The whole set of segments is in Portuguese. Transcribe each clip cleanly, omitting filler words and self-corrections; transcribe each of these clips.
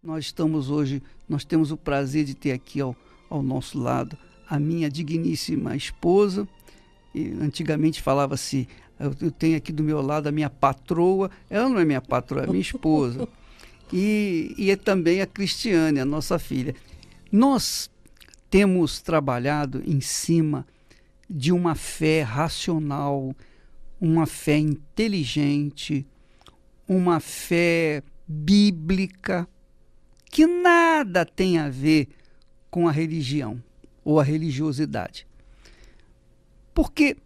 Nós temos o prazer de ter aqui ao nosso lado a minha digníssima esposa. E antigamente falava-se, eu tenho aqui do meu lado a minha patroa. Ela não é minha patroa, é minha esposa. E é também a Cristiane, a nossa filha. Nós temos trabalhado em cima de uma fé racional, uma fé inteligente, uma fé bíblica, que nada tem a ver com a religião ou a religiosidade. Porque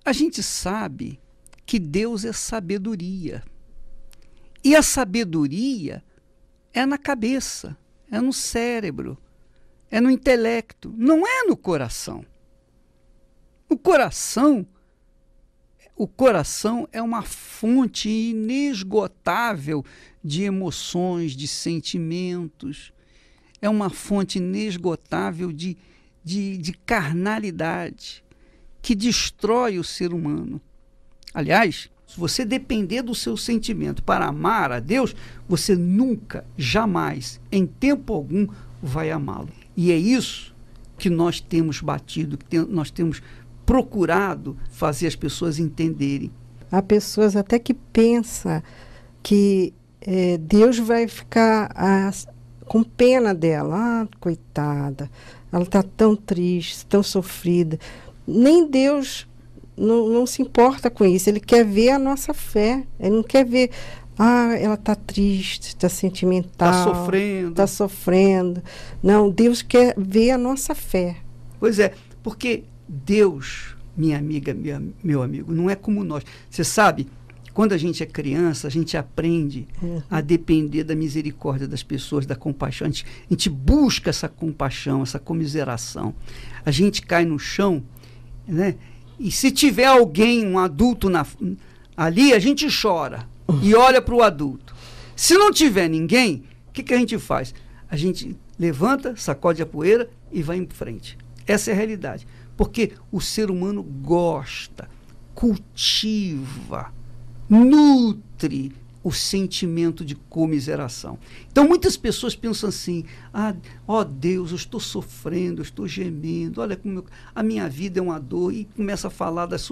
a gente sabe que Deus é sabedoria. E a sabedoria é na cabeça, é no cérebro, é no intelecto, não é no coração. O coração é uma fonte inesgotável de emoções, de sentimentos, é uma fonte inesgotável de carnalidade, que destrói o ser humano. Aliás, se você depender do seu sentimento para amar a Deus, você nunca, jamais, em tempo algum, vai amá-lo. E é isso que nós temos batido, nós temos procurado fazer as pessoas entenderem. Há pessoas até que pensam que Deus vai ficar com pena dela. Ah, coitada, ela está tão triste, tão sofrida. Nem Deus não se importa com isso. Ele quer ver a nossa fé. Ele não quer ver, ela está triste, está sentimental. Está sofrendo. Não, Deus quer ver a nossa fé. Pois é, porque Deus, minha amiga, meu amigo, não é como nós. Você sabe, quando a gente é criança, a gente aprende a depender da misericórdia das pessoas, da compaixão. A gente busca essa compaixão, essa comiseração. A gente cai no chão, né? E se tiver alguém, um adulto ali, a gente chora e olha para o adulto. Se não tiver ninguém, o que a gente faz? A gente levanta, sacode a poeira e vai em frente. Essa é a realidade. Porque o ser humano gosta, cultiva, nutre o sentimento de comiseração. Então, muitas pessoas pensam assim, Deus, eu estou sofrendo, eu estou gemendo, olha como a minha vida é uma dor, e começa a falar das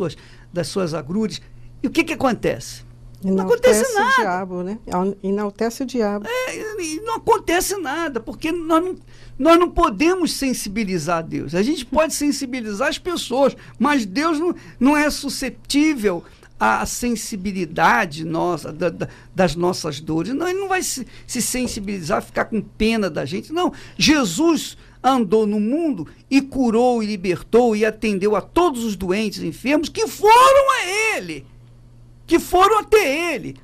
suas agruras. E o que acontece? Não acontece nada. O diabo, né? Enaltece o diabo. E não acontece nada, porque nós não podemos sensibilizar a Deus. A gente pode sensibilizar as pessoas, mas Deus não é suscetível à sensibilidade nossa, das nossas dores. Não, ele não vai se sensibilizar, ficar com pena da gente. Não, Jesus andou no mundo e curou e libertou e atendeu a todos os doentes e enfermos que foram a ele, que foram até ele.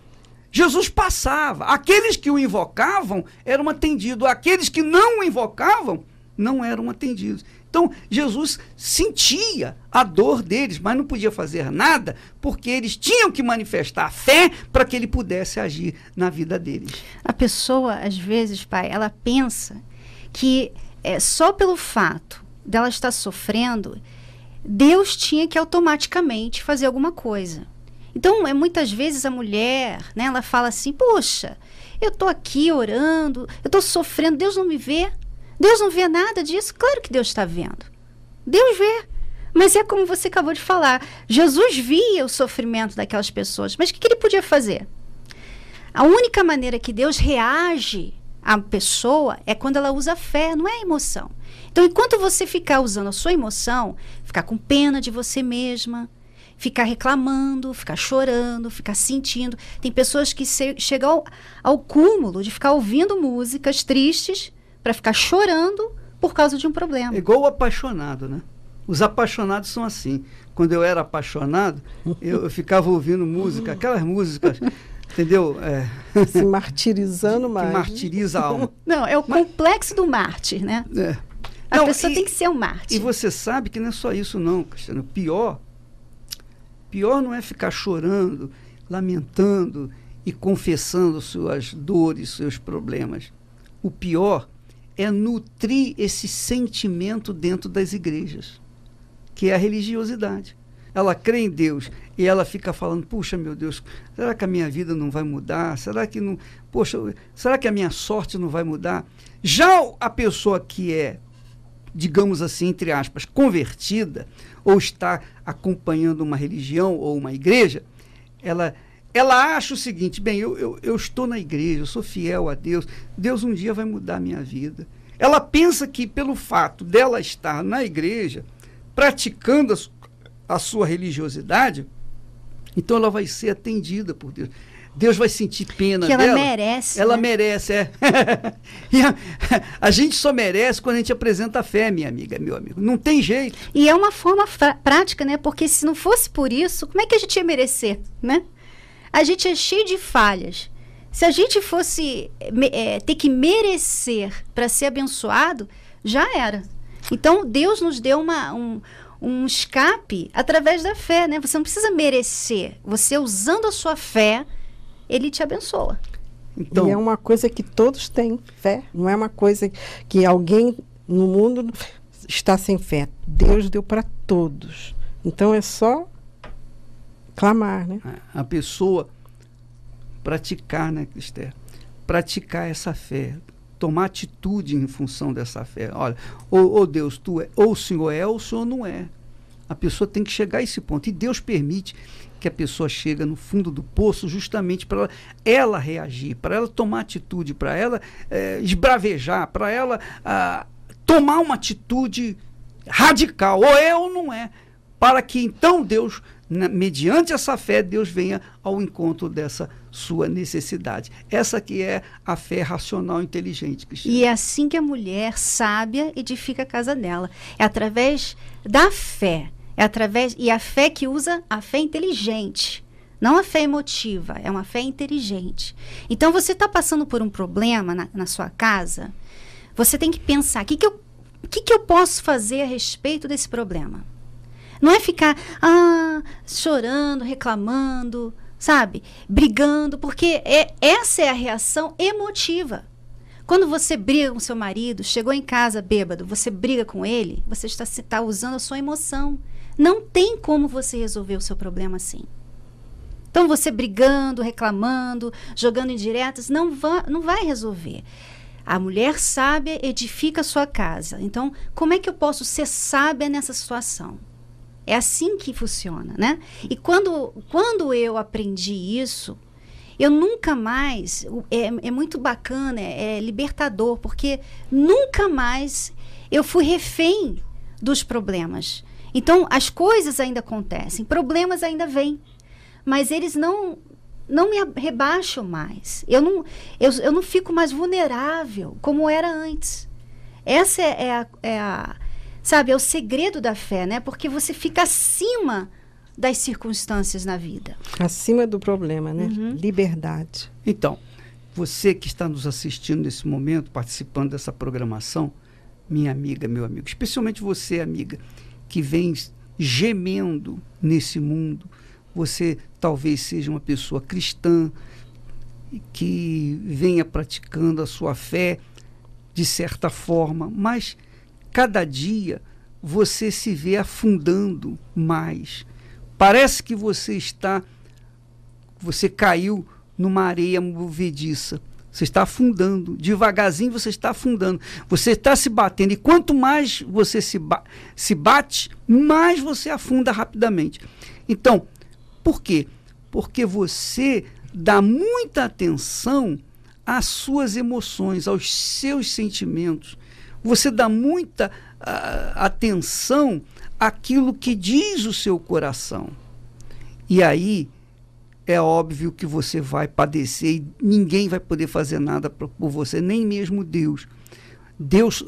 Jesus passava. Aqueles que o invocavam eram atendidos. Aqueles que não o invocavam não eram atendidos. Então, Jesus sentia a dor deles, mas não podia fazer nada, porque eles tinham que manifestar a fé para que ele pudesse agir na vida deles. A pessoa, às vezes, pai, ela pensa que só pelo fato dela estar sofrendo, Deus tinha que automaticamente fazer alguma coisa. Então, muitas vezes a mulher, né, ela fala assim, poxa, eu estou aqui orando, eu estou sofrendo, Deus não me vê? Deus não vê nada disso? Claro que Deus está vendo. Deus vê. Mas é como você acabou de falar, Jesus via o sofrimento daquelas pessoas, mas o que ele podia fazer? A única maneira que Deus reage à pessoa é quando ela usa a fé, não é a emoção. Então, enquanto você ficar usando a sua emoção, ficar com pena de você mesma, ficar reclamando, ficar chorando, ficar sentindo. Tem pessoas que chegam ao cúmulo de ficar ouvindo músicas tristes para ficar chorando por causa de um problema. É igual o apaixonado, né? Os apaixonados são assim. Quando eu era apaixonado, eu ficava ouvindo música, aquelas músicas, entendeu? Se martirizando mais. Que martiriza a alma. Não, é o complexo do mártir, né? A pessoa tem que ser um mártir. E você sabe que não é só isso não, Cristiano. Pior não é ficar chorando, lamentando e confessando suas dores, seus problemas. O pior é nutrir esse sentimento dentro das igrejas, que é a religiosidade. ela crê em Deus e ela fica falando, puxa, meu Deus, será que a minha vida não vai mudar? Será que não, poxa, será que a minha sorte não vai mudar? Já a pessoa que é, digamos assim, entre aspas, convertida, ou está acompanhando uma religião ou uma igreja, ela acha o seguinte, bem, eu estou na igreja, eu sou fiel a Deus, Deus um dia vai mudar a minha vida. Ela pensa que pelo fato dela estar na igreja, praticando a sua religiosidade, então ela vai ser atendida por Deus. Deus vai sentir pena dela. Que ela merece. Ela né? merece, é. E a gente só merece quando a gente apresenta a fé, minha amiga, meu amigo. Não tem jeito. E é uma forma prática, né? Porque se não fosse por isso, como é que a gente ia merecer, né? A gente é cheio de falhas. Se a gente fosse ter que merecer para ser abençoado, já era. Então, Deus nos deu um escape através da fé, né? Você não precisa merecer. Você, usando a sua fé, Ele te abençoa. Então, e é uma coisa que todos têm fé. Não é uma coisa que alguém no mundo está sem fé. Deus deu para todos. Então, é só clamar, né? A pessoa praticar, né, Esther? Praticar essa fé, tomar atitude em função dessa fé. Olha, ou Deus, tu é, ou o Senhor é, ou o Senhor não é. A pessoa tem que chegar a esse ponto. E Deus permite que a pessoa chegue no fundo do poço justamente para ela reagir, para ela tomar atitude, para ela esbravejar, para ela tomar uma atitude radical, ou é ou não é, para que então Deus, mediante essa fé, Deus venha ao encontro dessa sua necessidade. Essa que é a fé racional inteligente, Cristina. E é assim que a mulher sábia edifica a casa dela. É através da fé. E a fé que usa a fé inteligente. Não a fé emotiva, é uma fé inteligente. Então, você está passando por um problema na sua casa, você tem que pensar, o que eu posso fazer a respeito desse problema? Não é ficar chorando, reclamando, sabe? Brigando, porque essa é a reação emotiva. Quando você briga com seu marido, chegou em casa bêbado, você briga com ele, você está usando a sua emoção. Não tem como você resolver o seu problema assim. Então, você brigando, reclamando, jogando indiretas, não vai resolver. A mulher sábia edifica a sua casa. Então, como é que eu posso ser sábia nessa situação? É assim que funciona, né? E quando eu aprendi isso, eu nunca mais... É muito bacana, é libertador, porque nunca mais eu fui refém dos problemas. Então, as coisas ainda acontecem, problemas ainda vêm, mas eles não me rebaixam mais. Eu não fico mais vulnerável como era antes. Essa sabe, é o segredo da fé, né? Porque você fica acima das circunstâncias na vida. Acima do problema, né? Uhum. Liberdade. Então, você que está nos assistindo nesse momento, participando dessa programação, minha amiga, meu amigo, especialmente você, amiga, que vem gemendo nesse mundo, você talvez seja uma pessoa cristã que venha praticando a sua fé de certa forma, mas cada dia você se vê afundando mais. Parece que você caiu numa areia movediça. Você está afundando, devagarzinho você está afundando, você está se batendo, e quanto mais você se bate, mais você afunda rapidamente. Então, por quê? Porque você dá muita atenção às suas emoções, aos seus sentimentos, você dá muita atenção àquilo que diz o seu coração. E aí, é óbvio que você vai padecer e ninguém vai poder fazer nada por você, nem mesmo Deus. Deus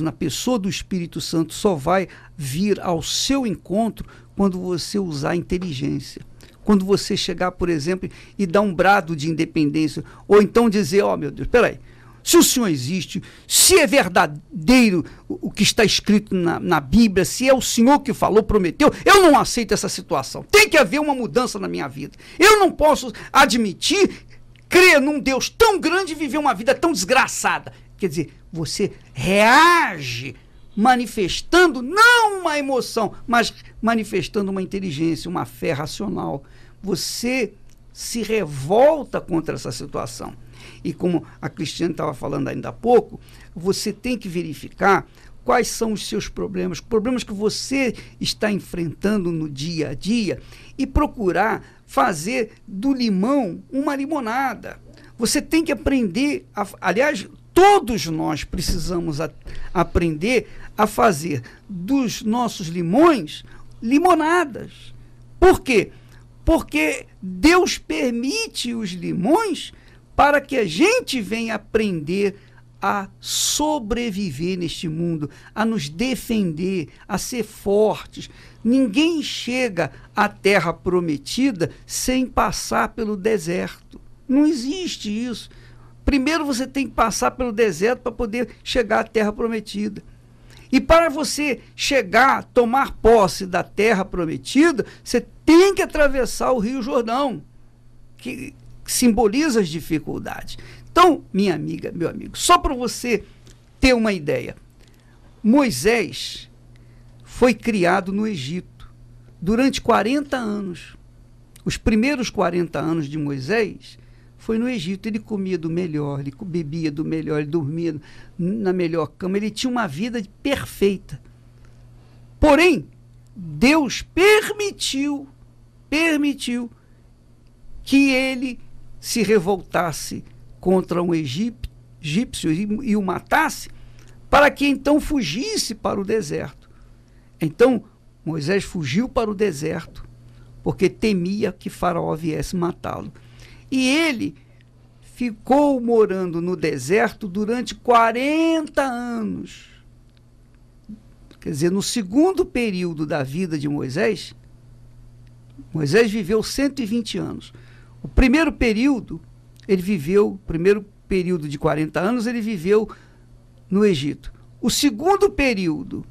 na pessoa do Espírito Santo, só vai vir ao seu encontro quando você usar a inteligência. Quando você chegar, por exemplo, e dar um brado de independência, ou então dizer, meu Deus, peraí, se o Senhor existe, se é verdadeiro o que está escrito na Bíblia, se é o Senhor que falou, prometeu, eu não aceito essa situação. Tem que haver uma mudança na minha vida. Eu não posso admitir, crer num Deus tão grande e viver uma vida tão desgraçada. Quer dizer, você reage manifestando não uma emoção, mas manifestando uma inteligência, uma fé racional. Você se revolta contra essa situação. E como a Cristiane estava falando ainda há pouco, você tem que verificar quais são os seus problemas que você está enfrentando no dia a dia e procurar fazer do limão uma limonada. Você tem que aprender, aliás, todos nós precisamos aprender a fazer dos nossos limões limonadas. Por quê? Porque Deus permite os limões para que a gente venha aprender a sobreviver neste mundo, a nos defender, a ser fortes. Ninguém chega à terra prometida sem passar pelo deserto. Não existe isso. Primeiro você tem que passar pelo deserto para poder chegar à terra prometida. E para você chegar, tomar posse da terra prometida, você tem que atravessar o Rio Jordão, que simboliza as dificuldades. Então, minha amiga, meu amigo, só para você ter uma ideia, Moisés foi criado no Egito durante 40 anos. Os primeiros 40 anos de Moisés foi no Egito. Ele comia do melhor, ele bebia do melhor, ele dormia na melhor cama, ele tinha uma vida perfeita. Porém, Deus permitiu que ele se revoltasse contra um egípcio e o matasse, para que então fugisse para o deserto. Então, Moisés fugiu para o deserto, porque temia que Faraó viesse matá-lo. E ele ficou morando no deserto durante 40 anos. Quer dizer, no segundo período da vida de Moisés, Moisés viveu 120 anos. O primeiro período de 40 anos, ele viveu no Egito. O segundo período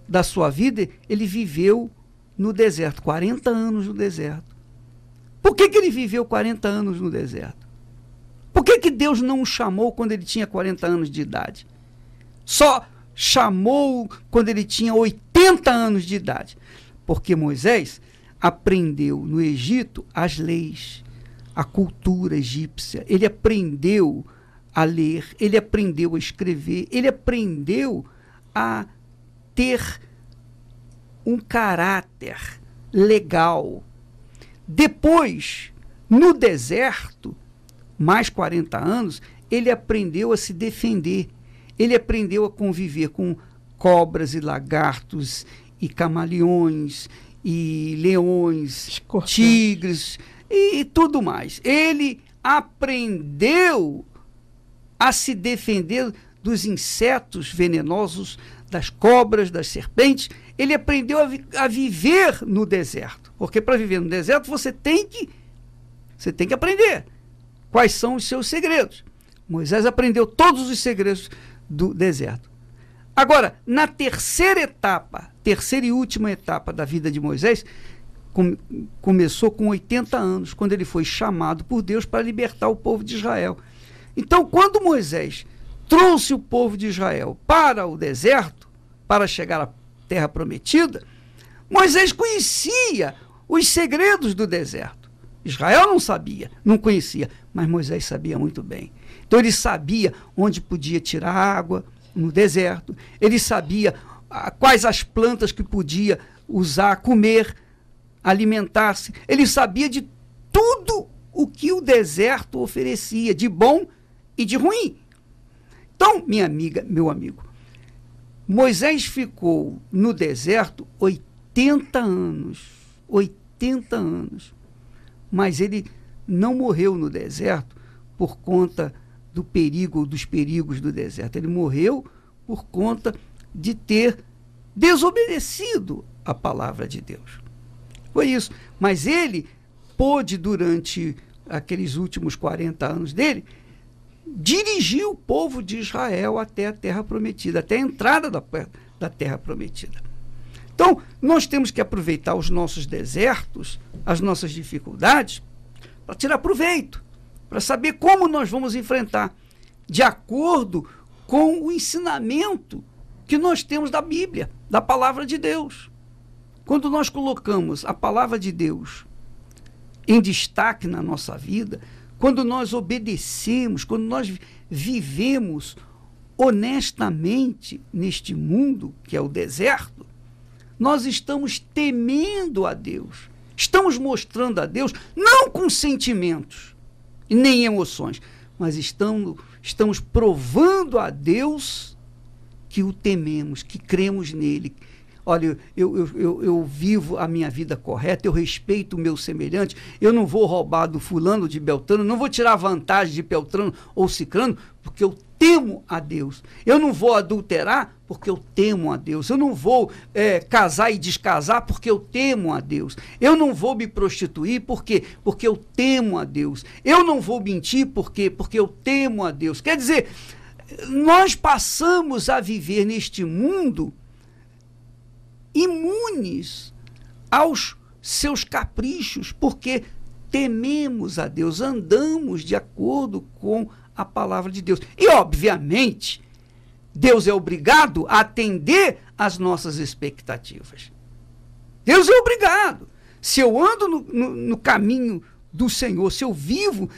da sua vida, ele viveu no deserto, 40 anos no deserto. Por que ele viveu 40 anos no deserto? Por que Deus não o chamou quando ele tinha 40 anos de idade? Só chamou quando ele tinha 80 anos de idade. Porque Moisés aprendeu no Egito as leis, a cultura egípcia. Ele aprendeu a ler, ele aprendeu a escrever, ele aprendeu a ter um caráter legal. Depois, no deserto, mais 40 anos, ele aprendeu a se defender. Ele aprendeu a conviver com cobras e lagartos e camaleões e leões, tigres e tudo mais. Ele aprendeu a se defender dos insetos venenosos, das cobras, das serpentes. Ele aprendeu a viver no deserto. Porque para viver no deserto você tem que aprender quais são os seus segredos. Moisés aprendeu todos os segredos do deserto. Agora, na terceira e última etapa da vida de Moisés, começou com 80 anos, quando ele foi chamado por Deus para libertar o povo de Israel. Então, quando Moisés trouxe o povo de Israel para o deserto, para chegar à terra prometida, Moisés conhecia os segredos do deserto. Israel não sabia, não conhecia, mas Moisés sabia muito bem. Então ele sabia onde podia tirar água no deserto, ele sabia quais as plantas que podia usar, comer, alimentar-se. Ele sabia de tudo o que o deserto oferecia, de bom e de ruim. Então, minha amiga, meu amigo, Moisés ficou no deserto 80 anos. 80 anos. Mas ele não morreu no deserto por conta dos perigos do deserto. Ele morreu por conta de ter desobedecido a palavra de Deus. Foi isso. Mas ele pôde, durante aqueles últimos 40 anos dele, dirigir o povo de Israel até a terra prometida, até a entrada da terra prometida. Então, nós temos que aproveitar os nossos desertos, as nossas dificuldades, para tirar proveito, para saber como nós vamos enfrentar, de acordo com o ensinamento que nós temos da Bíblia, da palavra de Deus. Quando nós colocamos a palavra de Deus em destaque na nossa vida, quando nós obedecemos, quando nós vivemos honestamente neste mundo, que é o deserto, nós estamos temendo a Deus. Estamos mostrando a Deus, não com sentimentos e nem emoções, mas estamos provando a Deus que o tememos, que cremos nele. Olha, eu vivo a minha vida correta, eu respeito o meu semelhante, eu não vou roubar do fulano, de Beltrano, não vou tirar vantagem de Beltrano ou Cicrano, porque eu temo a Deus. Eu não vou adulterar, porque eu temo a Deus. Eu não vou casar e descasar, porque eu temo a Deus. Eu não vou me prostituir, porque eu temo a Deus. Eu não vou mentir, porque eu temo a Deus. Quer dizer, nós passamos a viver neste mundo imunes aos seus caprichos, porque tememos a Deus, andamos de acordo com a palavra de Deus. E, obviamente, Deus é obrigado a atender às nossas expectativas. Deus é obrigado. Se eu ando no caminho do Senhor, se eu vivo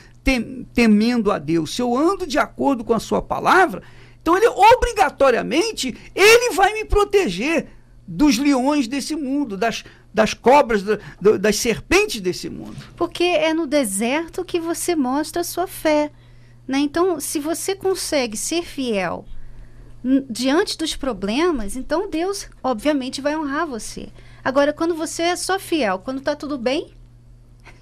temendo a Deus, se eu ando de acordo com a sua palavra, então ele obrigatoriamente ele vai me proteger dos leões desse mundo, das cobras, das serpentes desse mundo. Porque é no deserto que você mostra a sua fé, né? Então, se você consegue ser fiel diante dos problemas, então Deus, obviamente, vai honrar você. Agora, quando você é só fiel, quando está tudo bem,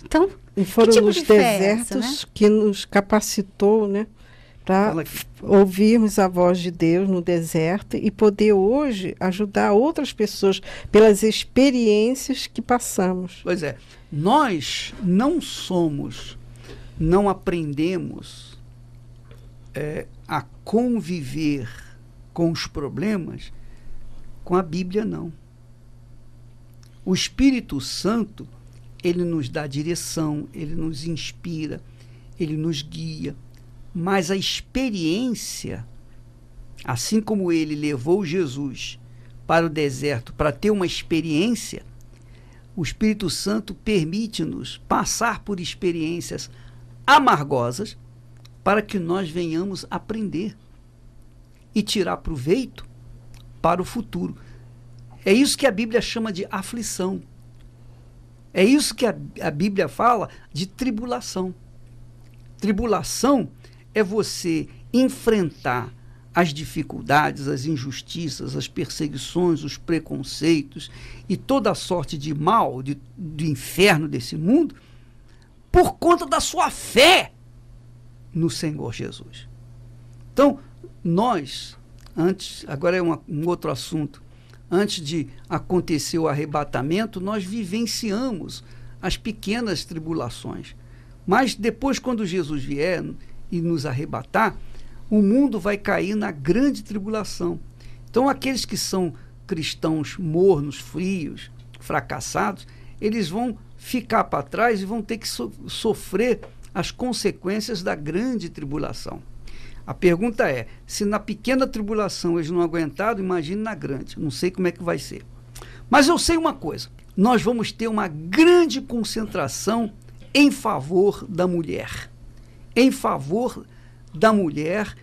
então, e foram que tipo os de fé é desertos essa, né? que nos capacitou, né? Para ouvirmos a voz de Deus no deserto e poder hoje ajudar outras pessoas pelas experiências que passamos. Pois é, nós não aprendemos a conviver com os problemas com a Bíblia, não. O Espírito Santo, ele nos dá direção, ele nos inspira, ele nos guia. Mas a experiência, assim como ele levou Jesus para o deserto para ter uma experiência, o Espírito Santo permite-nos passar por experiências amargosas para que nós venhamos aprender e tirar proveito para o futuro. É isso que a Bíblia chama de aflição. É isso que a Bíblia fala de tribulação. Tribulação é você enfrentar as dificuldades, as injustiças, as perseguições, os preconceitos e toda a sorte de mal, de inferno desse mundo, por conta da sua fé no Senhor Jesus. Então, nós, agora é um outro assunto, antes de acontecer o arrebatamento, nós vivenciamos as pequenas tribulações. Mas depois, quando Jesus vier e nos arrebatar, o mundo vai cair na grande tribulação. Então, aqueles que são cristãos mornos, frios, fracassados, eles vão ficar para trás e vão ter que sofrer as consequências da grande tribulação. A pergunta é, se na pequena tribulação eles não aguentaram, imagine na grande. Não sei como é que vai ser. Mas eu sei uma coisa, nós vamos ter uma grande concentração em favor da mulher. Em favor da mulher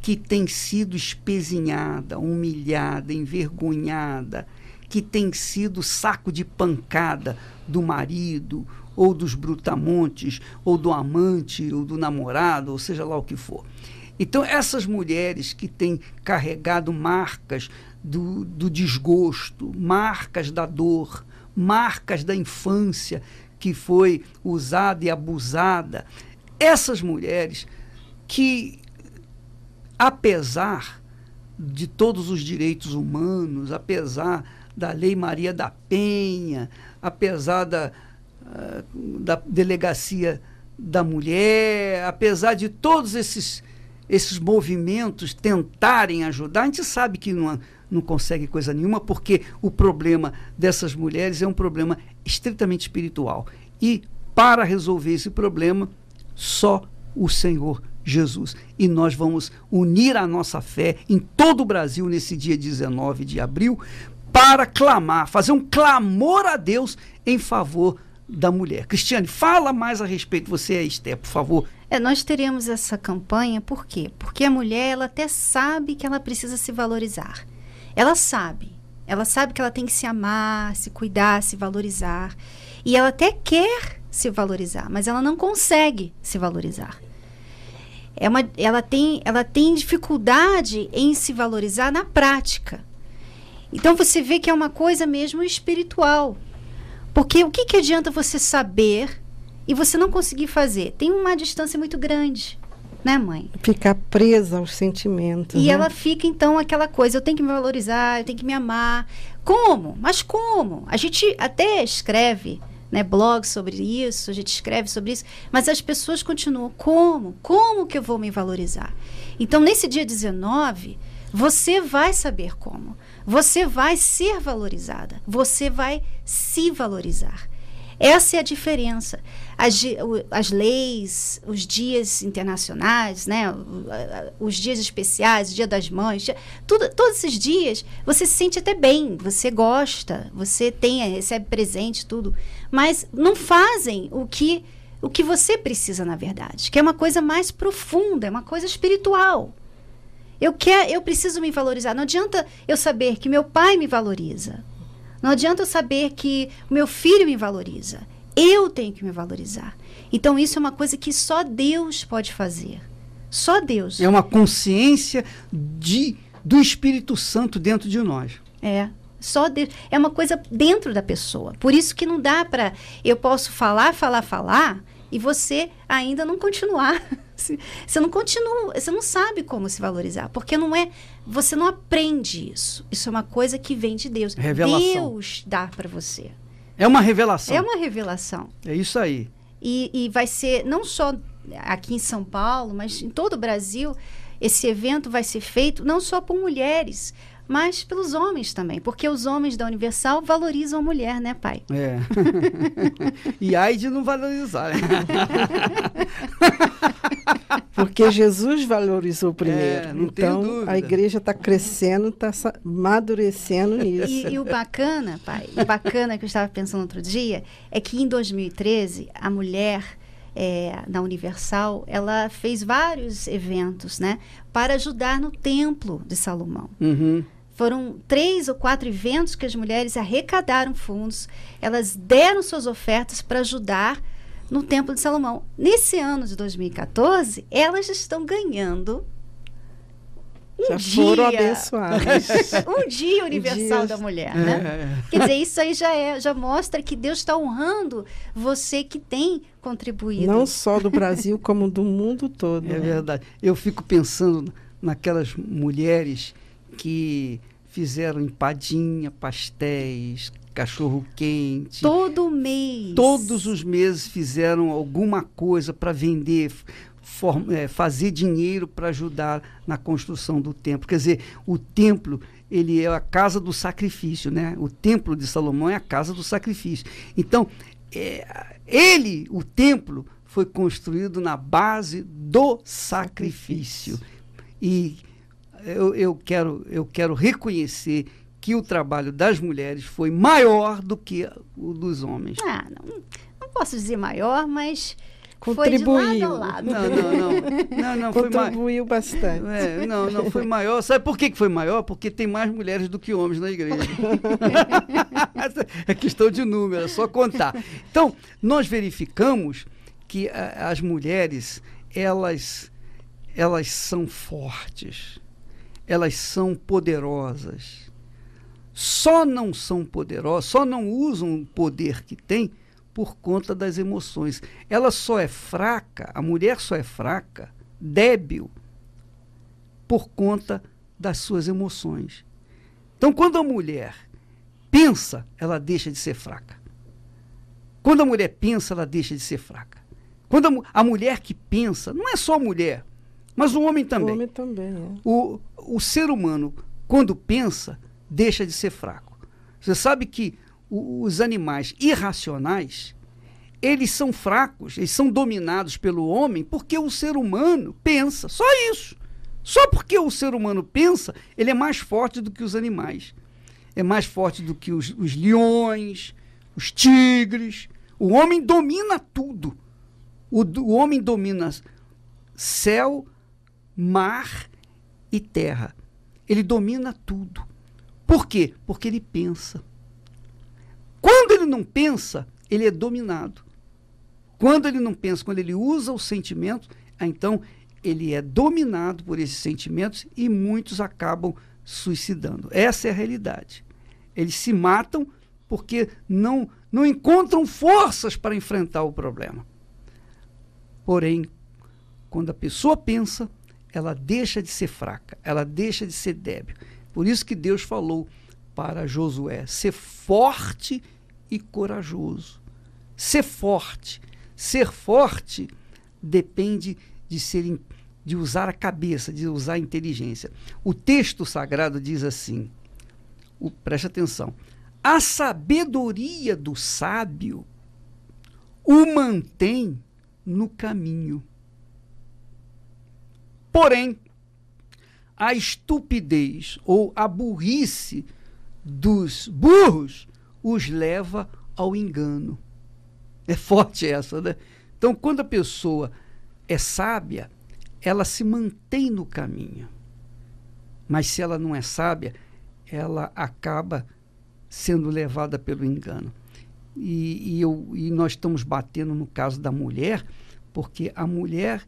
que tem sido espezinhada, humilhada, envergonhada, que tem sido saco de pancada do marido, ou dos brutamontes, ou do amante, ou do namorado, ou seja lá o que for. Então, essas mulheres que têm carregado marcas do desgosto, marcas da dor, marcas da infância que foi usada e abusada, essas mulheres que, apesar de todos os direitos humanos, apesar da Lei Maria da Penha, apesar da Delegacia da Mulher, apesar de todos esses movimentos tentarem ajudar, a gente sabe que não consegue coisa nenhuma, porque o problema dessas mulheres é um problema estritamente espiritual. E, para resolver esse problema, só o Senhor Jesus. E nós vamos unir a nossa fé em todo o Brasil nesse dia 19 de abril para clamar, fazer um clamor a Deus em favor da mulher. Cristiane, fala mais a respeito. Você é Esther, por favor. Nós teremos essa campanha, por quê? Porque a mulher, ela até sabe que ela precisa se valorizar. Ela sabe que ela tem que se amar, se cuidar, se valorizar. E ela até quer se valorizar, mas ela não consegue se valorizar. Ela tem dificuldade em se valorizar na prática. Então você vê que é uma coisa mesmo espiritual. Porque o que adianta você saber e você não conseguir fazer? Tem uma distância muito grande, né, mãe? Ficar presa aos sentimentos. E né? ela fica, então, aquela coisa, eu tenho que me valorizar, eu tenho que me amar. Como? Mas como? A gente até escreve, né, blogs sobre isso, a gente escreve sobre isso, mas as pessoas continuam, como? Como que eu vou me valorizar? Então, nesse dia 19, você vai saber como. Você vai ser valorizada. Você vai se valorizar. Essa é a diferença. As leis, os dias internacionais, né, os dias especiais, o Dia das Mães, todos esses dias, você se sente até bem, você gosta, você recebe presente, tudo. Mas não fazem o que você precisa, na verdade, que é uma coisa mais profunda, é uma coisa espiritual. Eu preciso me valorizar. Não adianta eu saber que meu pai me valoriza. Não adianta eu saber que o meu filho me valoriza. Eu tenho que me valorizar. Então, isso é uma coisa que só Deus pode fazer. Só Deus. É uma consciência do Espírito Santo dentro de nós. Só Deus. É uma coisa dentro da pessoa. Por isso que não dá para... Eu posso falar e você ainda não continuar. Você não continua, você não sabe como se valorizar, porque você não aprende isso. Isso é uma coisa que vem de Deus. Revelação. Deus dá para você. É uma revelação. É uma revelação. É isso aí. E vai ser, não só aqui em São Paulo, mas em todo o Brasil, esse evento vai ser feito não só por mulheres, mas pelos homens também, porque os homens da Universal valorizam a mulher, né, pai? E ai de não valorizar. Porque Jesus valorizou primeiro. Não tenho então, dúvida. a igreja está crescendo, está amadurecendo nisso. E o bacana, pai, que eu estava pensando outro dia, é que em 2013, a mulher na Universal, ela fez vários eventos, né, para ajudar no Templo de Salomão. Uhum. Foram 3 ou 4 eventos que as mulheres arrecadaram fundos, elas deram suas ofertas para ajudar no Templo de Salomão. Nesse ano de 2014, elas estão ganhando foram abençoadas. um dia universal da mulher, né? Quer dizer, isso aí já mostra que Deus está honrando você que tem contribuído. Não só do Brasil, como do mundo todo. É verdade. Eu fico pensando naquelas mulheres que fizeram empadinha, pastéis, cachorro-quente. Todo mês. Todos os meses fizeram alguma coisa para vender, fazer dinheiro para ajudar na construção do templo. Quer dizer, o templo, ele é a casa do sacrifício, né? O templo de Salomão é a casa do sacrifício. Então, o templo foi construído na base do sacrifício. E eu quero reconhecer que o trabalho das mulheres foi maior do que o dos homens. Não posso dizer maior, mas contribuiu. Foi de lado a lado. Não contribuiu bastante. Não foi maior. Sabe por que foi maior? Porque tem mais mulheres do que homens na igreja. É questão de número, é só contar. Então, nós verificamos que as mulheres, elas são fortes, elas são poderosas. Só não são poderosas, só não usam o poder que têm por conta das emoções. Ela só é fraca, a mulher só é fraca, débil, por conta das suas emoções. Então, quando a mulher pensa, ela deixa de ser fraca. Quando a mulher pensa, ela deixa de ser fraca. Quando a mulher que pensa, não é só a mulher, mas o homem também. O homem também, O ser humano, quando pensa, deixa de ser fraco. Você sabe que os animais irracionais, eles são fracos, eles são dominados pelo homem porque o ser humano pensa, só isso. Só porque o ser humano pensa, ele é mais forte do que os animais. É mais forte do que os leões, os tigres. O homem domina tudo. O homem domina céu, mar e terra. Ele domina tudo. Por quê? Porque ele pensa. Quando ele não pensa, ele é dominado. Quando ele não pensa, quando ele usa os sentimentos, então ele é dominado por esses sentimentos e muitos acabam suicidando. Essa é a realidade. Eles se matam porque não encontram forças para enfrentar o problema. Porém, quando a pessoa pensa, ela deixa de ser fraca, ela deixa de ser débil. Por isso que Deus falou para Josué, ser forte e corajoso. Ser forte. Ser forte depende de usar a cabeça, de usar a inteligência. O texto sagrado diz assim, preste atenção, a sabedoria do sábio o mantém no caminho. Porém, a estupidez ou a burrice dos burros os leva ao engano. É forte essa, né? Então, quando a pessoa é sábia, ela se mantém no caminho. Mas se ela não é sábia, ela acaba sendo levada pelo engano. E nós estamos batendo no caso da mulher, porque a mulher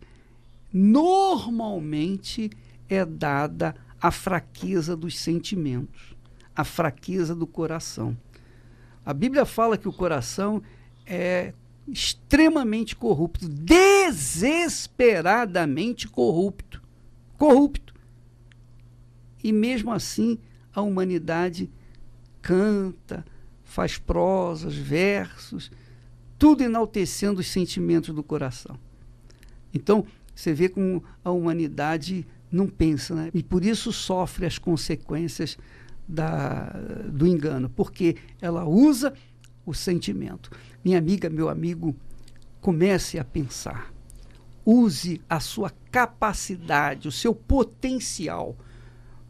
normalmente é dada a fraqueza dos sentimentos, a fraqueza do coração. A Bíblia fala que o coração é extremamente corrupto, desesperadamente corrupto. E mesmo assim, a humanidade canta, faz prosas, versos, tudo enaltecendo os sentimentos do coração. Então, você vê como a humanidade não pensa, né? E por isso sofre as consequências do engano, porque ela usa o sentimento. Minha amiga, meu amigo, comece a pensar. Use a sua capacidade, o seu potencial.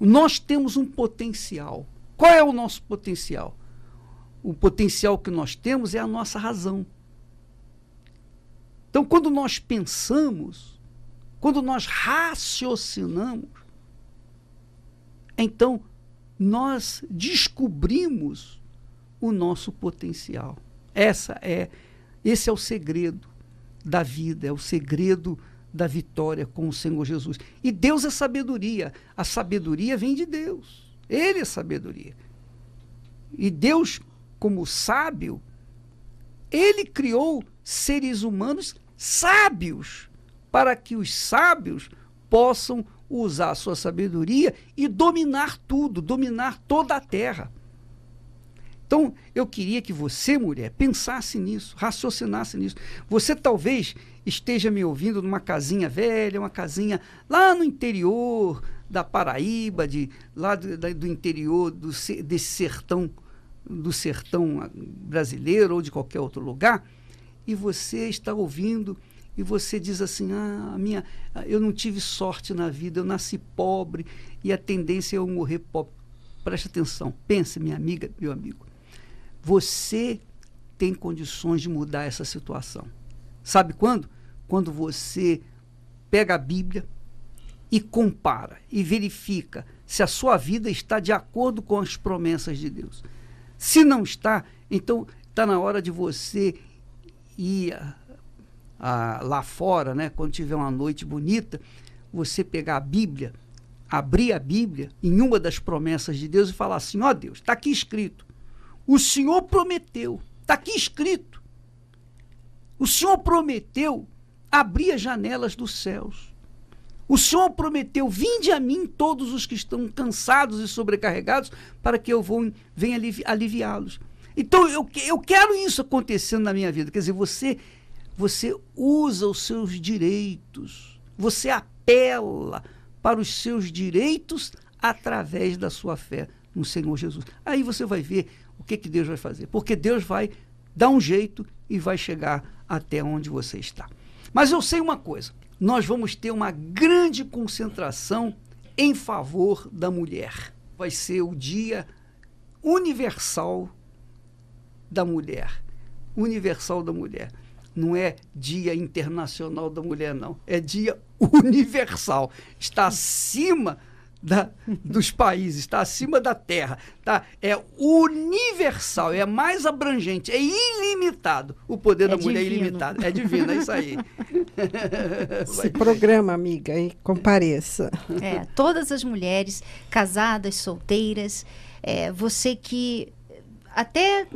Nós temos um potencial. Qual é o nosso potencial? O potencial que nós temos é a nossa razão. Então, quando nós pensamos, quando nós raciocinamos, então nós descobrimos o nosso potencial. Esse é o segredo da vida, é o segredo da vitória com o Senhor Jesus. E Deus é sabedoria. A sabedoria vem de Deus. Ele é sabedoria. E Deus, como sábio, ele criou seres humanos sábios, para que os sábios possam usar a sua sabedoria e dominar tudo, dominar toda a terra. Então, eu queria que você, mulher, pensasse nisso, raciocinasse nisso. Você talvez esteja me ouvindo numa casinha velha, uma casinha lá no interior da Paraíba, lá do interior desse sertão, do sertão brasileiro ou de qualquer outro lugar, e você está ouvindo e você diz assim, eu não tive sorte na vida, eu nasci pobre e a tendência é eu morrer pobre. Preste atenção, pense, minha amiga, meu amigo. Você tem condições de mudar essa situação. Sabe quando? Quando você pega a Bíblia e compara e verifica se a sua vida está de acordo com as promessas de Deus. Se não está, então está na hora de você ir lá fora, né, quando tiver uma noite bonita, você pegar a Bíblia, abrir a Bíblia em uma das promessas de Deus e falar assim, ó Deus, está aqui escrito, o Senhor prometeu, está aqui escrito, o Senhor prometeu abrir as janelas dos céus, o Senhor prometeu, vinde a mim todos os que estão cansados e sobrecarregados, para que eu venha aliviá-los. Então eu quero isso acontecendo na minha vida, quer dizer, você usa os seus direitos, você apela para os seus direitos através da sua fé no Senhor Jesus. Aí você vai ver o que Deus vai fazer, porque Deus vai dá um jeito e vai chegar até onde você está. Mas eu sei uma coisa, nós vamos ter uma grande concentração em favor da mulher. Vai ser o Dia Universal da Mulher. Universal da Mulher. Não é Dia Internacional da Mulher, não. É Dia Universal. Está acima dos países, está acima da terra. Tá? É universal, é mais abrangente, é ilimitado. O poder da mulher é ilimitado. É divino, é isso aí. Se programa, amiga, e compareça. Todas as mulheres, casadas, solteiras, você que até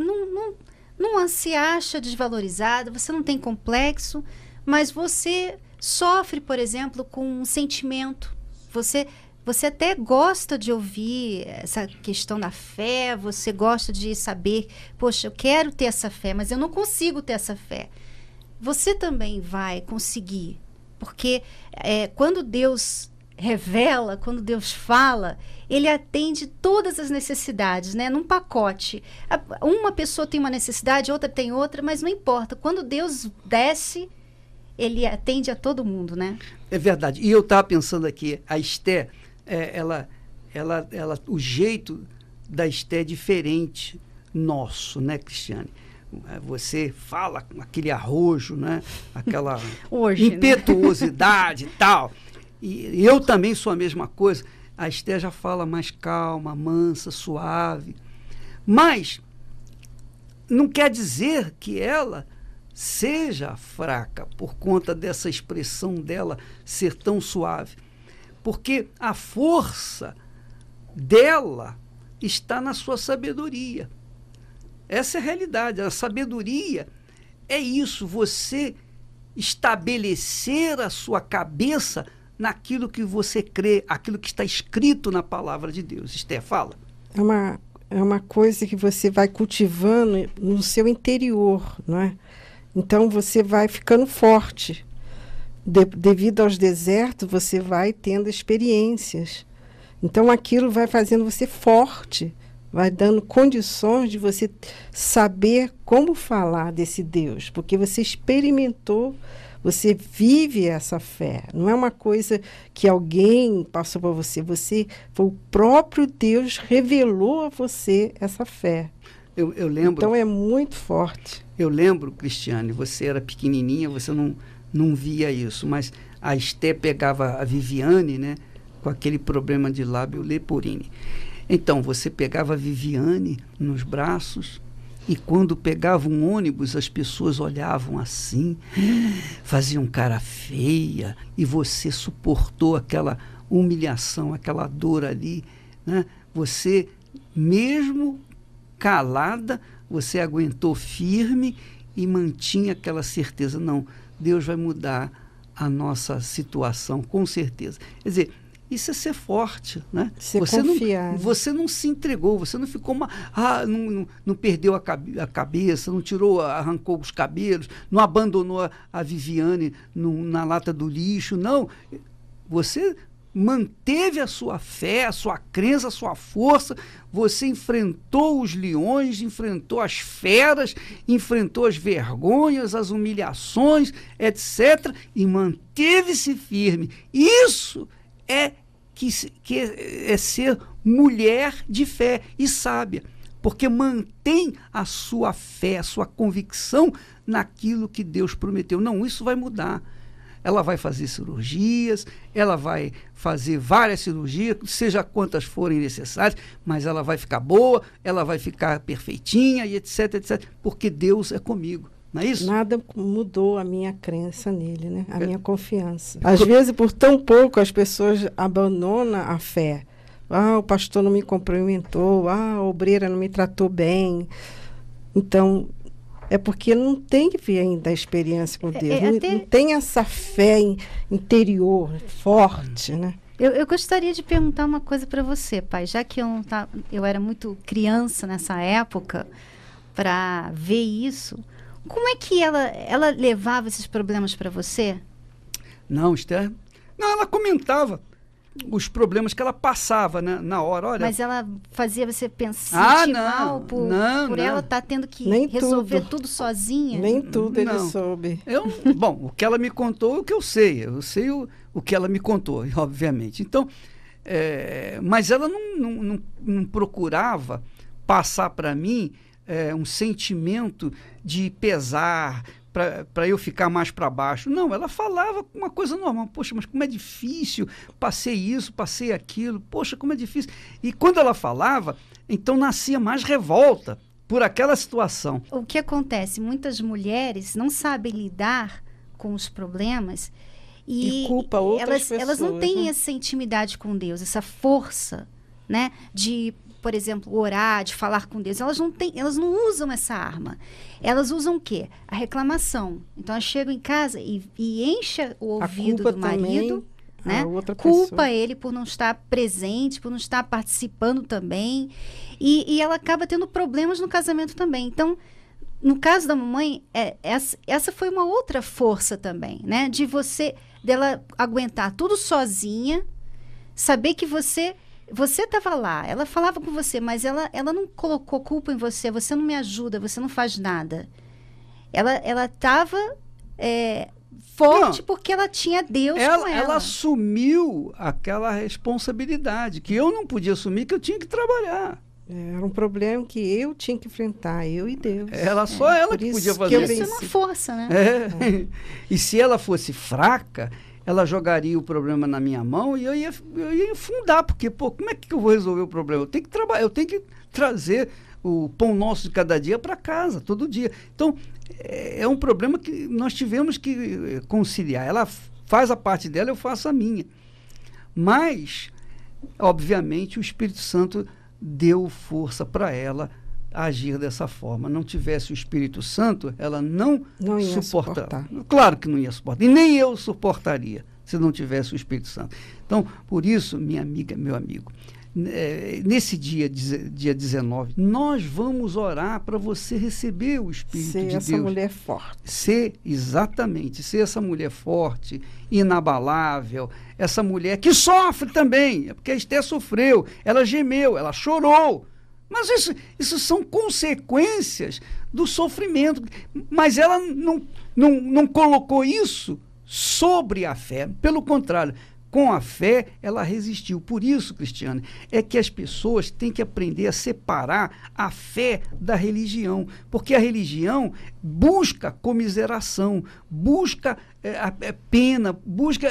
não se acha desvalorizada, você não tem complexo, mas você sofre, por exemplo, com um sentimento. Você até gosta de ouvir essa questão da fé, você gosta de saber, poxa, eu quero ter essa fé, mas eu não consigo ter essa fé. Você também vai conseguir, porque quando Deus revela, quando Deus fala, ele atende todas as necessidades, né? Num pacote. Uma pessoa tem uma necessidade, outra tem outra, mas não importa. Quando Deus desce, ele atende a todo mundo, né? É verdade. E eu estava pensando aqui, a Esté, o jeito da Esté é diferente nosso, né, Cristiane? Você fala com aquele arrojo, né? Aquela impetuosidade, né? E tal. E eu também sou a mesma coisa. A Esté já fala mais calma, mansa, suave. Mas não quer dizer que ela seja fraca por conta dessa expressão dela ser tão suave. Porque a força dela está na sua sabedoria. Essa é a realidade. A sabedoria é isso, você estabelecer a sua cabeça naquilo que você crê, aquilo que está escrito na palavra de Deus. Esté, fala. É uma coisa que você vai cultivando no seu interior, não é? Então você vai ficando forte. Devido aos desertos, você vai tendo experiências. Então aquilo vai fazendo você forte, vai dando condições de você saber como falar desse Deus, porque você experimentou, você vive essa fé. Não é uma coisa que alguém passou para você, foi o próprio Deus revelou a você essa fé. Eu lembro. Então é muito forte. Eu lembro, Cristiane, você era pequenininha, você não via isso, mas a Esté pegava a Viviane, né, com aquele problema de lábio leporine. Então, você pegava a Viviane nos braços e quando pegava um ônibus, as pessoas olhavam assim, faziam cara feia e você suportou aquela humilhação, aquela dor ali, né? Você, mesmo calada, você aguentou firme e mantinha aquela certeza, não, Deus vai mudar a nossa situação, com certeza. Quer dizer, isso é ser forte, né? Você não se entregou, você não ficou não perdeu a cabeça, não arrancou os cabelos, não abandonou a Viviane na lata do lixo, não. Você manteve a sua fé, a sua crença, a sua força, você enfrentou os leões, enfrentou as feras, enfrentou as vergonhas, as humilhações, etc., e manteve-se firme. Isso é ser mulher de fé e sábia, porque mantém a sua fé, a sua convicção naquilo que Deus prometeu. Não, isso vai mudar. Ela vai fazer cirurgias, ela vai fazer várias cirurgias, seja quantas forem necessárias, mas ela vai ficar boa, ela vai ficar perfeitinha e etc, etc, porque Deus é comigo. Não é isso? Nada mudou a minha crença nele, né? A minha confiança. Às vezes, por tão pouco, as pessoas abandonam a fé. O pastor não me cumprimentou, a obreira não me tratou bem. Então, é porque não teve ainda a experiência com Deus. Não tem essa fé interior forte, né? Eu gostaria de perguntar uma coisa para você, pai. Já que eu era muito criança nessa época para ver isso, como é que ela levava esses problemas para você? Não, Esther. Não, ela comentava. os problemas que ela passava, né, na hora. Olha, mas ela fazia você pensar sentir mal por ela estar tendo que resolver tudo sozinha? Nem tudo ele soube. Bom, o que ela me contou é o que eu sei. Eu sei o que ela me contou, obviamente. Então, mas ela não procurava passar para mim um sentimento de pesar, para eu ficar mais para baixo. Não, ela falava uma coisa normal. Poxa, mas como é difícil, passei isso, passei aquilo, poxa, como é difícil. E quando ela falava, então nascia mais revolta por aquela situação. O que acontece? Muitas mulheres não sabem lidar com os problemas e culpa outras pessoas. Elas não têm essa intimidade com Deus, essa força, né, de, por exemplo, orar, de falar com Deus. Elas não usam essa arma. Elas usam o quê? A reclamação. Então, elas chegam em casa e enchem o ouvido do marido, né? Culpa ele por não estar presente, por não estar participando também. E ela acaba tendo problemas no casamento também. Então, no caso da mamãe, essa foi uma outra força também, né? Dela aguentar tudo sozinha, saber que você estava lá, ela falava com você, mas ela não colocou culpa em você, você não me ajuda, você não faz nada. Ela estava forte porque ela tinha Deus com ela. Ela assumiu aquela responsabilidade que eu não podia assumir, que eu tinha que trabalhar. Era um problema que eu tinha que enfrentar, eu e Deus. Só ela que podia fazer isso. Isso é uma força, né? E se ela fosse fraca, ela jogaria o problema na minha mão e eu ia afundar, porque, como é que eu vou resolver o problema? Eu tenho que trabalhar, eu tenho que trazer o pão nosso de cada dia para casa, todo dia. Então, é um problema que nós tivemos que conciliar. Ela faz a parte dela, eu faço a minha. Mas, obviamente, o Espírito Santo deu força para ela agir dessa forma. Não tivesse o Espírito Santo, ela não ia suportar. Claro que não ia suportar. E nem eu suportaria se não tivesse o Espírito Santo. Então, por isso, minha amiga, meu amigo, nesse dia 19, nós vamos orar para você receber o Espírito de Deus. Ser essa mulher forte. Ser essa mulher forte, inabalável, essa mulher que sofre também, porque a Esther sofreu, ela gemeu, ela chorou. Mas isso são consequências do sofrimento. Mas ela não colocou isso sobre a fé. Pelo contrário, com a fé, ela resistiu. Por isso, Cristiane, é que as pessoas têm que aprender a separar a fé da religião. Porque a religião busca comiseração, busca pena, busca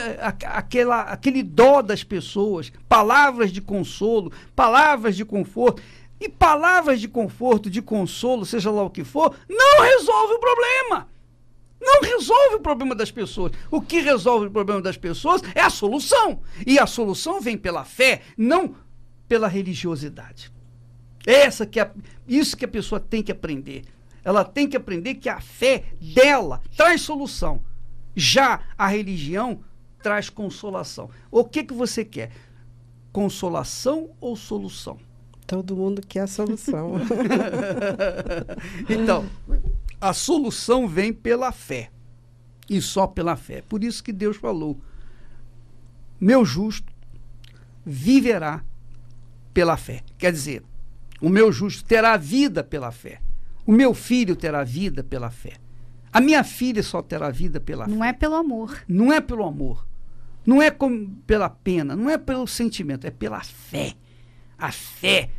aquele dó das pessoas, palavras de consolo, palavras de conforto. E palavras de conforto, de consolo, seja lá o que for, não resolve o problema. Não resolve o problema das pessoas. O que resolve o problema das pessoas é a solução. E a solução vem pela fé, não pela religiosidade. Isso que a pessoa tem que aprender. Ela tem que aprender que a fé dela traz solução. Já a religião traz consolação. O que você quer? Consolação ou solução? Todo mundo quer a solução. Então, a solução vem pela fé. E só pela fé. Por isso que Deus falou: meu justo viverá pela fé. Quer dizer, o meu justo terá vida pela fé. O meu filho terá vida pela fé. A minha filha só terá vida pela fé. Não é pelo amor. Não é pelo amor. Não é pela pena. Não é pelo sentimento. É pela fé. A fé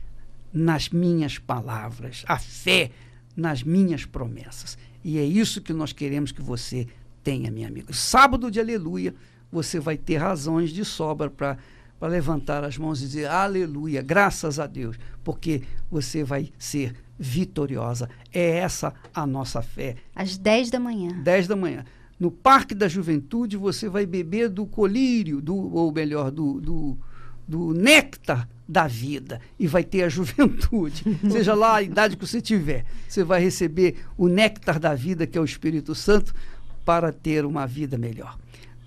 nas minhas palavras, a fé nas minhas promessas. E é isso que nós queremos que você tenha, minha amiga. Sábado de aleluia, você vai ter razões de sobra para levantar as mãos e dizer aleluia, graças a Deus, porque você vai ser vitoriosa. É essa a nossa fé. Às 10 da manhã. 10 da manhã. No Parque da Juventude, você vai beber do colírio, ou melhor, do néctar da vida, e vai ter a juventude. Seja lá a idade que você tiver, você vai receber o néctar da vida, que é o Espírito Santo, para ter uma vida melhor.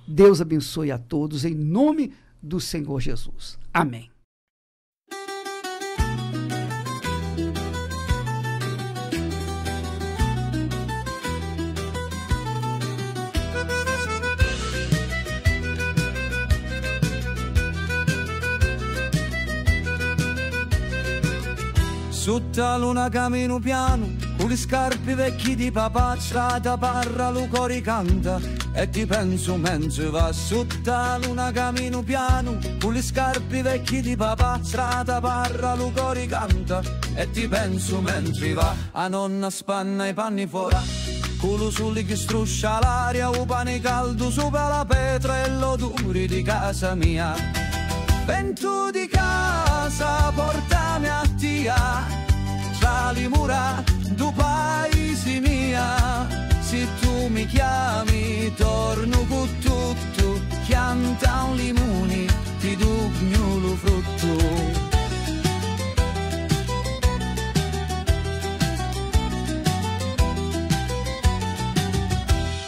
Deus abençoe a todos, em nome do Senhor Jesus. Amém. Sotto la luna cammino piano, con le scarpe vecchie di papà, strada parra, lo cori canta, e ti penso mentre va. Sotto la luna cammino piano, con le scarpe vecchie di papà, strada parra, lo cori canta, e ti penso mentre va. A nonna spanna i panni fuori, culo soli che struscia l'aria, o pane caldo sopra la pietra e l'odore di casa mia. Vento di casa, portami a tia, tra le mura du paese mia. Se tu mi chiami, torno con tutto, chianta un limone, ti do lo frutto.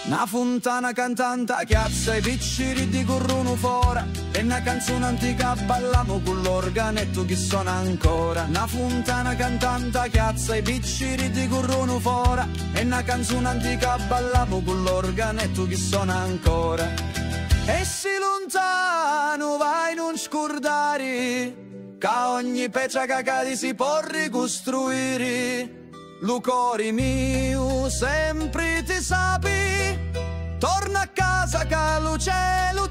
Una fontana cantante chiazza i picciri di corrono fora, e una canzone antica ballamo con l'organetto che suona ancora. Una fontana cantante chiazza i picciri di corrono fora, e una canzone antica ballamo con l'organetto che suona ancora. E se lontano vai non scordare, che ogni pezza cagati si può ricostruire. Lo cuore mio sempre ti sapi, torna a casa che lo cielo